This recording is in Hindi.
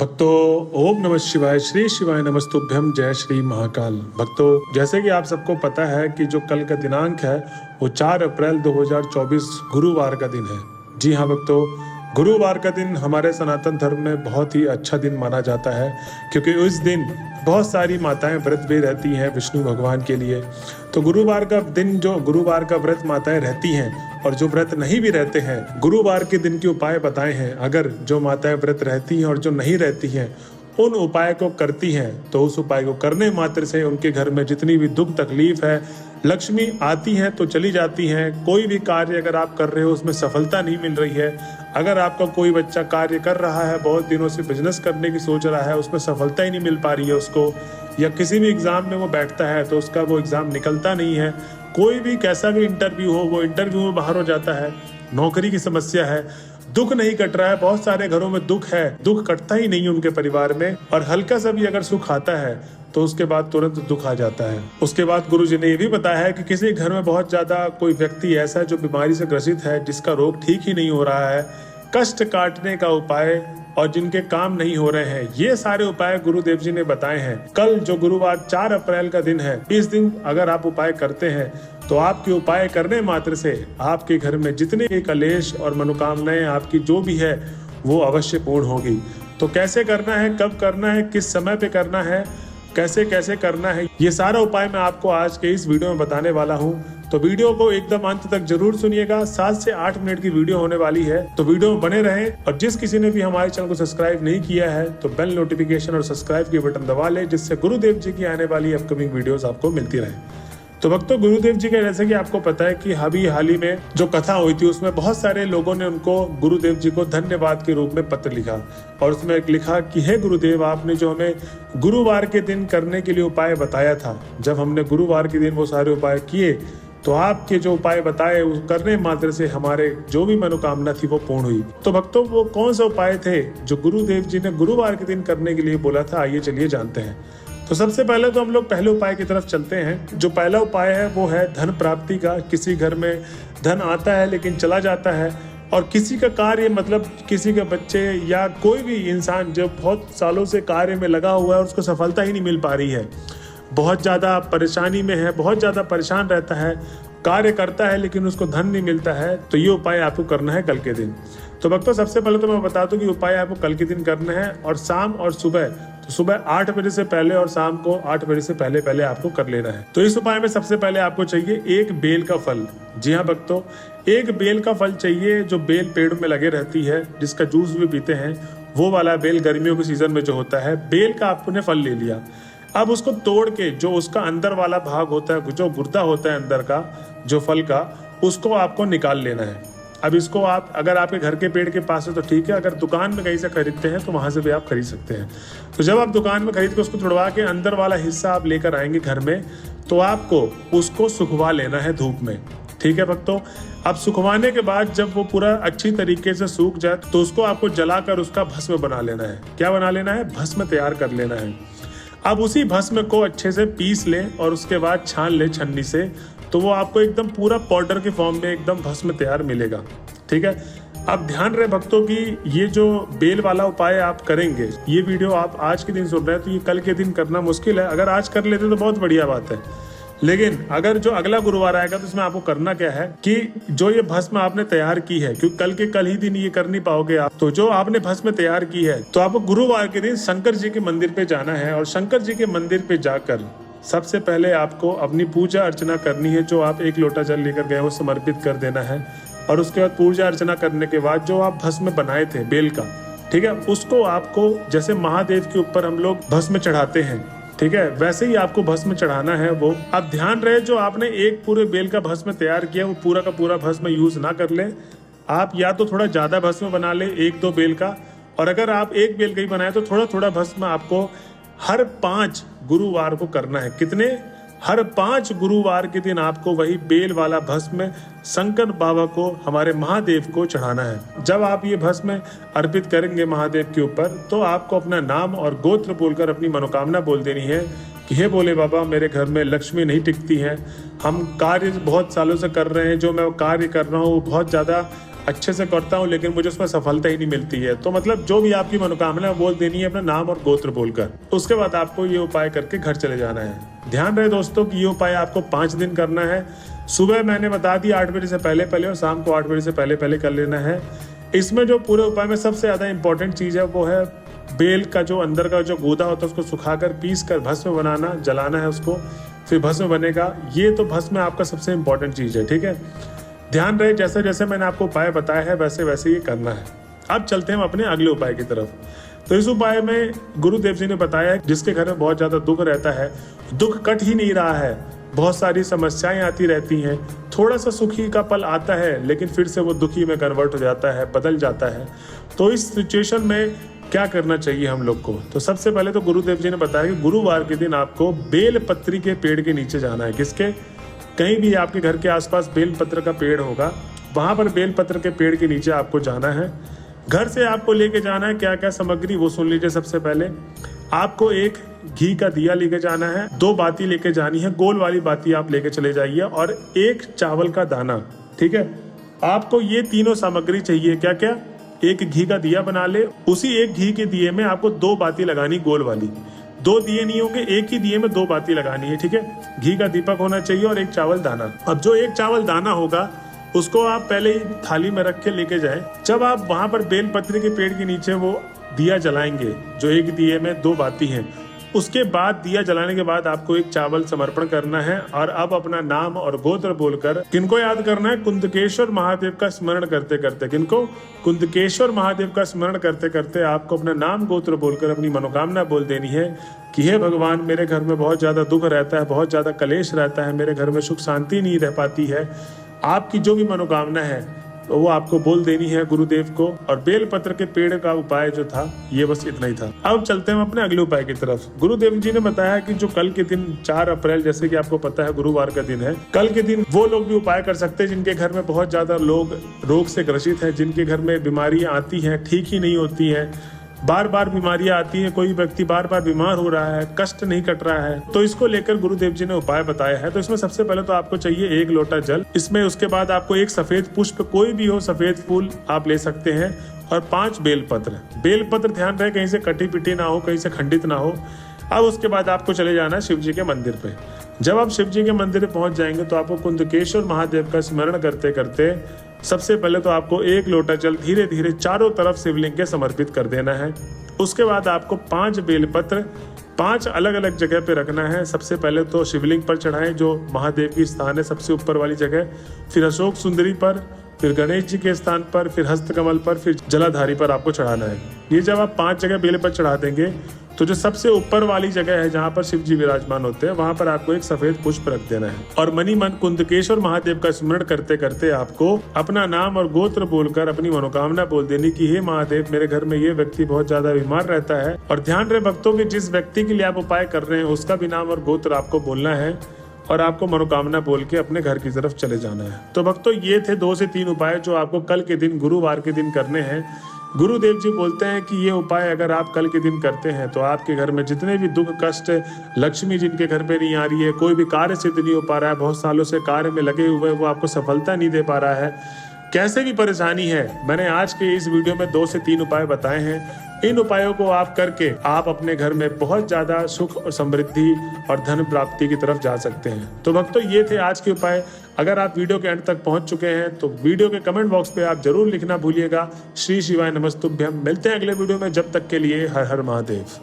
भक्तों, ओम नमः शिवाय, श्री शिवाय नमस्तुभ्यं, जय श्री महाकाल। भक्तों, जैसे कि आप सबको पता है कि जो कल का दिनांक है वो 4 अप्रैल 2024 गुरुवार का दिन है। जी हाँ भक्तों, गुरुवार का दिन हमारे सनातन धर्म में बहुत ही अच्छा दिन माना जाता है, क्योंकि उस दिन बहुत सारी माताएं व्रत भी रहती हैं विष्णु भगवान के लिए। तो गुरुवार का दिन, जो गुरुवार का व्रत माताएं रहती हैं और जो व्रत नहीं भी रहते हैं, गुरुवार के दिन के उपाय बताए हैं। अगर जो माताएं व्रत रहती हैं और जो नहीं रहती हैं उन उपाय को करती हैं, तो उस उपाय को करने मात्र से उनके घर में जितनी भी दुख तकलीफ है, लक्ष्मी आती हैं तो चली जाती हैं। कोई भी कार्य अगर आप कर रहे हो उसमें सफलता नहीं मिल रही है, अगर आपका कोई बच्चा कार्य कर रहा है, बहुत दिनों से बिजनेस करने की सोच रहा है, उसमें सफलता ही नहीं मिल पा रही है उसको, या किसी भी एग्जाम में वो बैठता है तो उसका वो एग्जाम निकलता नहीं है, कोई भी कैसा भी इंटरव्यू हो वो इंटरव्यू में बाहर हो जाता है, नौकरी की समस्या है, दुख नहीं कट रहा है, बहुत सारे घरों में दुख है, दुख कटता ही नहीं है उनके परिवार में, और हल्का सा भी अगर सुख आता है तो उसके बाद तुरंत दुख आ जाता है। उसके बाद गुरुजी ने ये भी बताया है कि किसी घर में बहुत ज्यादा कोई व्यक्ति ऐसा है जो बीमारी से ग्रसित है, जिसका रोग ठीक ही नहीं हो रहा है, कष्ट काटने का उपाय और जिनके काम नहीं हो रहे हैं, ये सारे उपाय गुरुदेव जी ने बताए हैं। कल जो गुरुवार 4 अप्रैल का दिन है, इस दिन अगर आप उपाय करते हैं तो आपके उपाय करने मात्र से आपके घर में जितने भी कलेश और मनोकामनाएं आपकी जो भी है वो अवश्य पूर्ण होगी। तो कैसे करना है, कब करना है, किस समय पे करना है, कैसे कैसे करना है, ये सारा उपाय मैं आपको आज के इस वीडियो में बताने वाला हूँ। तो वीडियो को एकदम अंत तक जरूर सुनिएगा। 7 से 8 मिनट की वीडियो होने वाली है, तो वीडियो में बने रहें। और जिस किसी ने भी हमारे चैनल को सब्सक्राइब नहीं किया है तो बेल नोटिफिकेशन और सब्सक्राइब के बटन दबा ले, जिससे गुरुदेव जी की आने वाली अपकमिंग वीडियोस आपको मिलती रहे। तो भक्तों, गुरुदेव जी का जैसे कि आपको पता है कि हाल ही में जो कथा हुई थी उसमें बहुत सारे लोगों ने उनको गुरुदेव जी को धन्यवाद के रूप में पत्र लिखा, और उसमें एक लिखा कि हे गुरुदेव, आपने जो हमें गुरुवार के दिन करने के लिए उपाय बताया था, जब हमने गुरुवार के दिन वो सारे उपाय किए तो आपके जो उपाय बताए उस करने मात्र से हमारे जो भी मनोकामना थी वो पूर्ण हुई। तो भक्तों, वो कौन से उपाय थे जो गुरुदेव जी ने गुरुवार के दिन करने के लिए बोला था, आइए चलिए जानते हैं। तो सबसे पहले तो हम लोग पहले उपाय की तरफ चलते हैं। जो पहला उपाय है वो है धन प्राप्ति का। किसी घर में धन आता है लेकिन चला जाता है, और किसी का कार्य, मतलब किसी के बच्चे या कोई भी इंसान जो बहुत सालों से कार्य में लगा हुआ है और उसको सफलता ही नहीं मिल पा रही है, बहुत ज़्यादा परेशानी में है, बहुत ज़्यादा परेशान रहता है, कार्य करता है लेकिन उसको धन नहीं मिलता है, तो ये उपाय आपको करना है कल के दिन। तो भक्तों, सबसे पहले तो मैं बता दूं कि उपाय आपको कल के दिन करना है, और शाम और सुबह, तो सुबह 8 बजे से पहले और शाम को 8 बजे से पहले पहले आपको कर लेना है। तो इस उपाय में सबसे पहले आपको चाहिए एक बेल का फल। जी हाँ भक्तों, एक बेल का फल चाहिए। जो बेल पेड़ में लगे रहती है, जिसका जूस भी पीते हैं, वो वाला बेल गर्मियों के सीजन में जो होता है, बेल का आपने फल ले लिया। अब उसको तोड़ के जो उसका अंदर वाला भाग होता है, जो गुर्दा होता है अंदर का, जो फल का, उसको आपको निकाल लेना है। अब इसको आप, अगर आपके घर के पेड़ के पास है तो ठीक है, अगर दुकान में कहीं से खरीदते हैं तो वहां से भी आप खरीद सकते हैं। तो जब आप दुकान में खरीद के उसको तुड़वा के अंदर वाला हिस्सा आप लेकर आएंगे घर में, तो आपको उसको सुखवा लेना है धूप में। ठीक है भक्तों, अब सुखवाने के बाद जब वो पूरा अच्छी तरीके से सूख जाए तो उसको आपको जलाकर उसका भस्म बना लेना है। क्या बना लेना है? भस्म तैयार कर लेना है। अब उसी भस्म को अच्छे से पीस लें और उसके बाद छान ले छन्नी से, तो वो आपको एकदम पूरा पाउडर के फॉर्म में एकदम भस्म तैयार मिलेगा। ठीक है, अब ध्यान रहे भक्तों कि ये जो बेल वाला उपाय आप करेंगे, ये वीडियो आप आज के दिन सुन रहे हैं तो ये कल के दिन करना मुश्किल है। अगर आज कर लेते तो बहुत बढ़िया बात है, लेकिन अगर जो अगला गुरुवार आएगा तो इसमें आपको करना क्या है कि जो ये भस्म आपने तैयार की है, क्योंकि कल ही दिन ये कर नहीं पाओगे आप, तो जो आपने भस्म तैयार की है, तो आपको गुरुवार के दिन शंकर जी के मंदिर पे जाना है, और शंकर जी के मंदिर पे जाकर सबसे पहले आपको अपनी पूजा अर्चना करनी है। जो आप 1 लोटा जल लेकर गए वो समर्पित कर देना है, और उसके बाद पूजा अर्चना करने के बाद जो आप भस्म बनाए थे बेल का, ठीक है, उसको आपको, जैसे महादेव के ऊपर हम लोग भस्म चढ़ाते हैं, ठीक है, वैसे ही आपको भस्म चढ़ाना है वो। अब ध्यान रहे, जो आपने एक पूरे बेल का भस्म तैयार किया वो पूरा का पूरा भस्म यूज ना कर ले। आप या तो थोड़ा ज्यादा भस्म बना ले, 1-2 बेल का, और अगर आप एक बेल का ही बनाए तो थोड़ा थोड़ा भस्म आपको हर 5 गुरुवार को करना है। कितने? हर 5 गुरुवार के दिन आपको वही बेल वाला भस्म शंकर बाबा को, हमारे महादेव को चढ़ाना है। जब आप ये भस्म अर्पित करेंगे महादेव के ऊपर, तो आपको अपना नाम और गोत्र बोलकर अपनी मनोकामना बोल देनी है कि हे भोले बाबा, मेरे घर में लक्ष्मी नहीं टिकती है, हम कार्य बहुत सालों से कर रहे हैं, जो मैं कार्य कर रहा हूँ वो बहुत ज़्यादा अच्छे से करता हूँ लेकिन मुझे उसमें सफलता ही नहीं मिलती है। तो मतलब जो भी आपकी मनोकामना है बोल देनी है अपना नाम और गोत्र बोलकर। उसके बाद आपको ये उपाय करके घर चले जाना है। ध्यान रहे दोस्तों कि ये उपाय आपको 5 दिन करना है। सुबह मैंने बता दिया 8 बजे से पहले पहले और शाम को 8 बजे से पहले पहले कर लेना है। इसमें जो पूरे उपाय में सबसे ज़्यादा इंपॉर्टेंट चीज़ है वो है बेल का जो अंदर का जो गूदा होता है उसको सुखाकर पीस कर भस्म बनाना, जलाना है उसको, फिर भस्म बनेगा। ये तो भस्म आपका सबसे इंपॉर्टेंट चीज़ है, ठीक है। ध्यान रहे जैसे जैसे मैंने आपको उपाय बताया है वैसे वैसे ये करना है। अब चलते हैं हम अपने अगले उपाय की तरफ। तो इस उपाय में गुरुदेव जी ने बताया जिसके घर में बहुत ज़्यादा दुख रहता है, दुख कट ही नहीं रहा है, बहुत सारी समस्याएं आती रहती हैं, थोड़ा सा सुखी का पल आता है लेकिन फिर से वो दुखी में कन्वर्ट हो जाता है, बदल जाता है। तो इस सिचुएशन में क्या करना चाहिए हम लोग को? तो सबसे पहले तो गुरुदेव जी ने बताया कि गुरुवार के दिन आपको बेल पत्री के पेड़ के नीचे जाना है। किसके? कहीं भी आपके घर के आसपास बेल पत्र का पेड़ होगा, वहां पर बेल पत्र के पेड़ के नीचे आपको जाना है। घर से आपको लेके जाना है क्या क्या सामग्री वो सुन लीजिए। सबसे पहले आपको एक घी का दिया लेके जाना है, 2 बाती लेके जानी है, गोल वाली बाती आप लेके चले जाइए, और 1 चावल का दाना, ठीक है। आपको ये तीनों सामग्री चाहिए। क्या क्या? एक घी का दिया बना ले, उसी एक घी के दिए में आपको 2 बाती लगानी गोल वाली। 2 दिए नहीं होंगे, एक ही दिए में 2 बाती लगानी है, ठीक है। घी का दीपक होना चाहिए और 1 चावल दाना। अब जो 1 चावल दाना होगा उसको आप पहले ही थाली में रख के लेके जाएं। जब आप वहां पर बेल पत्र के पेड़ के नीचे वो दिया जलाएंगे, जो एक दिए में 2 बाती हैं, उसके बाद दिया जलाने के बाद आपको 1 चावल समर्पण करना है। और अब अपना नाम और गोत्र बोलकर किनको याद करना है? कुंदकेश्वर महादेव का स्मरण करते करते। किनको? कुंदकेश्वर महादेव का स्मरण करते करते आपको अपना नाम गोत्र बोलकर अपनी मनोकामना बोल देनी है कि हे भगवान, मेरे घर में बहुत ज्यादा दुख रहता है, बहुत ज्यादा कलेश रहता है, मेरे घर में सुख शांति नहीं रह पाती है। आपकी जो भी मनोकामना है तो वो आपको बोल देनी है गुरुदेव को। और बेलपत्र के पेड़ का उपाय जो था ये बस इतना ही था। अब चलते हैं अपने अगले उपाय की तरफ। गुरुदेव जी ने बताया कि जो कल के दिन 4 अप्रैल, जैसे कि आपको पता है गुरुवार का दिन है, कल के दिन वो लोग भी उपाय कर सकते हैं जिनके घर में बहुत ज्यादा लोग रोग से ग्रसित है, जिनके घर में बीमारियां आती हैं, ठीक ही नहीं होती है, बार बार बीमारियां आती है, कोई व्यक्ति बार बार बीमार हो रहा है, कष्ट नहीं कट रहा है। तो इसको लेकर गुरुदेव जी ने उपाय बताया है। तो इसमें सबसे पहले तो आपको चाहिए 1 लोटा जल, इसमें उसके बाद आपको 1 सफेद पुष्प, कोई भी हो सफेद फूल आप ले सकते हैं, और 5 बेलपत्र। बेलपत्र ध्यान रहे कहीं से कटी पिटी ना हो, कहीं से खंडित ना हो। अब उसके बाद आपको चले जाना है शिव जी के मंदिर पे। जब आप शिव जी के मंदिर पे पहुंच जाएंगे तो आपको कुंदकेश्वर महादेव का स्मरण करते करते सबसे पहले तो आपको 1 लोटा जल धीरे धीरे चारों तरफ शिवलिंग के समर्पित कर देना है। उसके बाद आपको 5 बेलपत्र 5 अलग अलग जगह पे रखना है। सबसे पहले तो शिवलिंग पर चढ़ाएं जो महादेव की स्थान है सबसे ऊपर वाली जगह, फिर अशोक सुंदरी पर, फिर गणेश जी के स्थान पर, फिर हस्तकमल पर, फिर जलाधारी पर आपको चढ़ाना है। ये जब आप 5 जगह बेल पर चढ़ा देंगे तो जो सबसे ऊपर वाली जगह है जहाँ पर शिव जी विराजमान होते हैं वहां पर आपको 1 सफेद पुष्प रख देना है। और मनी मन कुंदकेश्वर महादेव का स्मरण करते करते आपको अपना नाम और गोत्र बोलकर अपनी मनोकामना बोल देनी कि हे महादेव, मेरे घर में ये व्यक्ति बहुत ज्यादा बीमार रहता है। और ध्यान रहे भक्तों की जिस व्यक्ति के लिए आप उपाय कर रहे हैं उसका भी नाम और गोत्र आपको बोलना है और आपको मनोकामना बोल के अपने घर की तरफ चले जाना है। तो भक्तों ये थे 2 से 3 उपाय जो आपको कल के दिन गुरुवार के दिन करने हैं। गुरुदेव जी बोलते हैं कि ये उपाय अगर आप कल के दिन करते हैं तो आपके घर में जितने भी दुख कष्ट, लक्ष्मी जिनके घर पे नहीं आ रही है, कोई भी कार्य सिद्ध नहीं हो पा रहा है, बहुत सालों से कार्य में लगे हुए वो आपको सफलता नहीं दे पा रहा है, कैसे भी परेशानी है, मैंने आज के इस वीडियो में 2 से 3 उपाय बताए हैं। इन उपायों को आप करके आप अपने घर में बहुत ज्यादा सुख और समृद्धि और धन प्राप्ति की तरफ जा सकते हैं। तो भक्तों ये थे आज के उपाय। अगर आप वीडियो के अंत तक पहुंच चुके हैं तो वीडियो के कमेंट बॉक्स पे आप जरूर लिखना भूलिएगा। श्री शिवाय नमस्तुभ्यम। मिलते हैं अगले वीडियो में, जब तक के लिए हर हर महादेव।